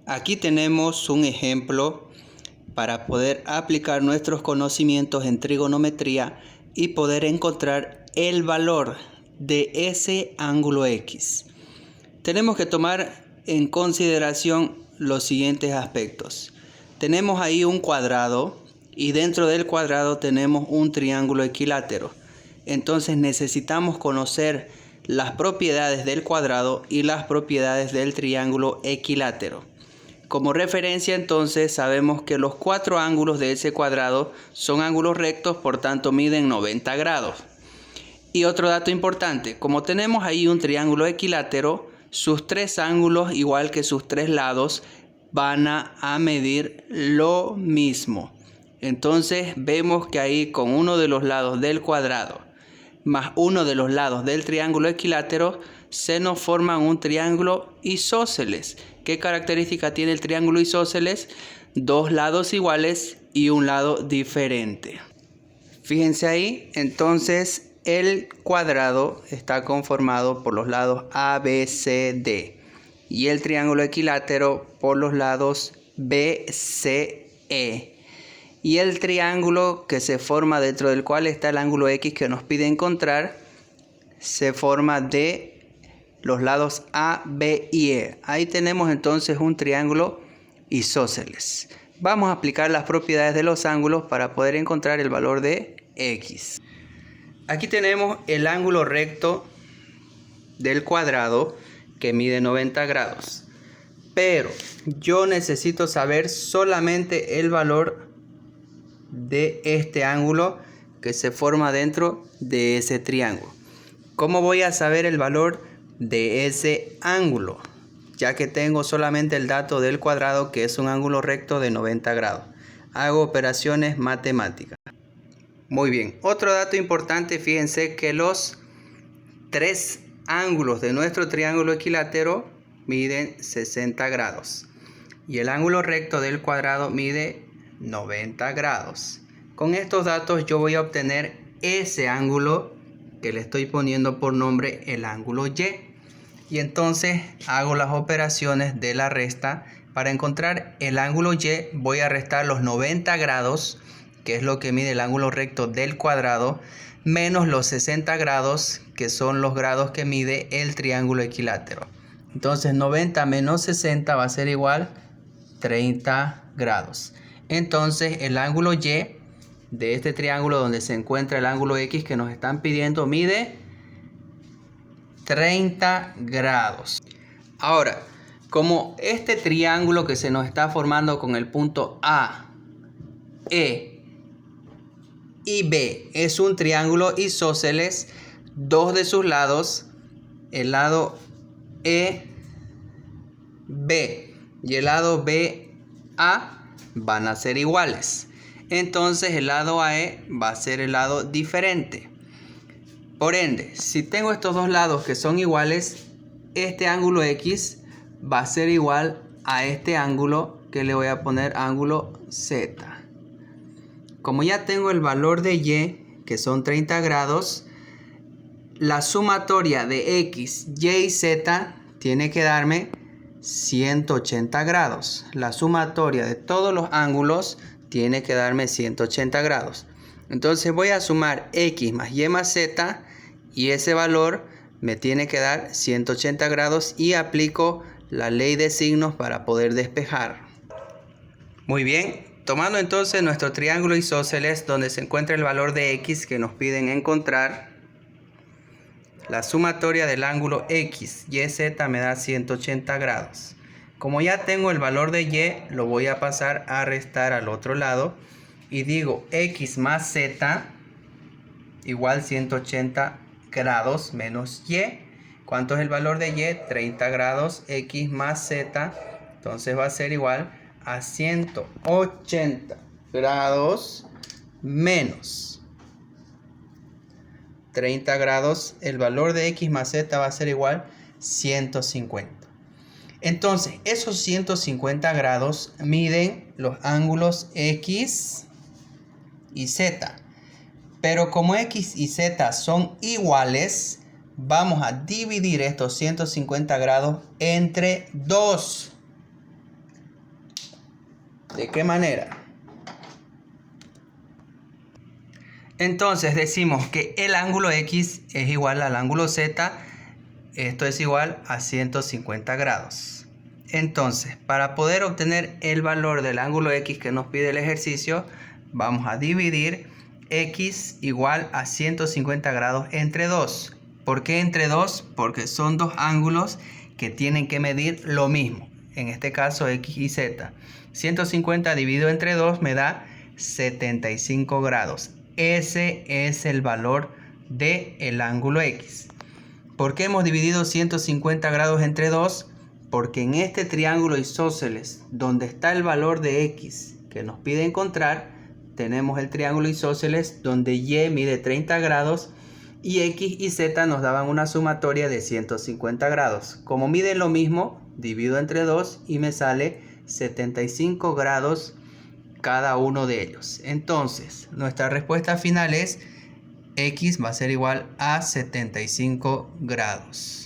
Aquí tenemos un ejemplo para poder aplicar nuestros conocimientos en trigonometría y poder encontrar el valor de ese ángulo X. Tenemos que tomar en consideración los siguientes aspectos. Tenemos ahí un cuadrado y dentro del cuadrado tenemos un triángulo equilátero. Entonces necesitamos conocer las propiedades del cuadrado y las propiedades del triángulo equilátero. Como referencia, entonces, sabemos que los cuatro ángulos de ese cuadrado son ángulos rectos, por tanto miden 90 grados. Y otro dato importante, como tenemos ahí un triángulo equilátero, sus tres ángulos, igual que sus tres lados, van a medir lo mismo. Entonces vemos que ahí con uno de los lados del cuadrado más uno de los lados del triángulo equilátero se nos forma un triángulo isósceles. ¿Qué característica tiene el triángulo isósceles? Dos lados iguales y un lado diferente. Fíjense ahí, entonces el cuadrado está conformado por los lados A, B, C, D y el triángulo equilátero por los lados B, C, E. Y el triángulo que se forma dentro del cual está el ángulo X que nos pide encontrar se forma de los lados A, B y E. Ahí tenemos entonces un triángulo isósceles. Vamos a aplicar las propiedades de los ángulos para poder encontrar el valor de X. Aquí tenemos el ángulo recto del cuadrado que mide 90 grados. Pero yo necesito saber solamente el valor de este ángulo que se forma dentro de ese triángulo. ¿Cómo voy a saber el valor de ese ángulo? Ya que tengo solamente el dato del cuadrado, que es un ángulo recto de 90 grados. Hago operaciones matemáticas. Muy bien, otro dato importante, fíjense que los tres ángulos de nuestro triángulo equilátero miden 60 grados y el ángulo recto del cuadrado mide 90 grados. Con estos datos yo voy a obtener ese ángulo que le estoy poniendo por nombre el ángulo Y. Y entonces hago las operaciones de la resta. Para encontrar el ángulo Y voy a restar los 90 grados, que es lo que mide el ángulo recto del cuadrado, menos los 60 grados, que son los grados que mide el triángulo equilátero. Entonces 90 menos 60 va a ser igual 30 grados. Entonces el ángulo Y de este triángulo donde se encuentra el ángulo X que nos están pidiendo mide 30 grados. Ahora, como este triángulo que se nos está formando con el punto A, E y B es un triángulo isósceles, dos de sus lados, el lado EB y el lado BA, van a ser iguales. Entonces el lado AE va a ser el lado diferente. Por ende, si tengo estos dos lados que son iguales, este ángulo X va a ser igual a este ángulo que le voy a poner ángulo Z. Como ya tengo el valor de Y, que son 30 grados, la sumatoria de X, Y y Z tiene que darme 180 grados. La sumatoria de todos los ángulos tiene que darme 180 grados. Entonces voy a sumar X más Y más Z y ese valor me tiene que dar 180 grados y aplico la ley de signos para poder despejar. Muy bien, tomando entonces nuestro triángulo isósceles donde se encuentra el valor de X que nos piden encontrar, la sumatoria del ángulo X, Y, Z me da 180 grados. Como ya tengo el valor de Y, lo voy a pasar a restar al otro lado. Y digo X más Z igual 180 grados menos Y. ¿Cuánto es el valor de Y? 30 grados. X más Z. Entonces va a ser igual a 180 grados menos 30 grados, el valor de X más Z va a ser igual 150. Entonces, esos 150 grados miden los ángulos X y Z. Pero como X y Z son iguales, vamos a dividir estos 150 grados entre 2. ¿De qué manera? Entonces decimos que el ángulo X es igual al ángulo Z. Esto es igual a 150 grados. Entonces, para poder obtener el valor del ángulo X que nos pide el ejercicio, vamos a dividir X igual a 150 grados entre 2. ¿Por qué entre 2? Porque son dos ángulos que tienen que medir lo mismo. En este caso X y Z. 150 dividido entre 2 me da 75 grados. Ese es el valor del ángulo X. ¿Por qué hemos dividido 150 grados entre 2? Porque en este triángulo isósceles, donde está el valor de X que nos pide encontrar, tenemos el triángulo isósceles donde Y mide 30 grados y X y Z nos daban una sumatoria de 150 grados. Como miden lo mismo, divido entre 2 y me sale 75 grados cada uno de ellos. Entonces, nuestra respuesta final es X va a ser igual a 75 grados.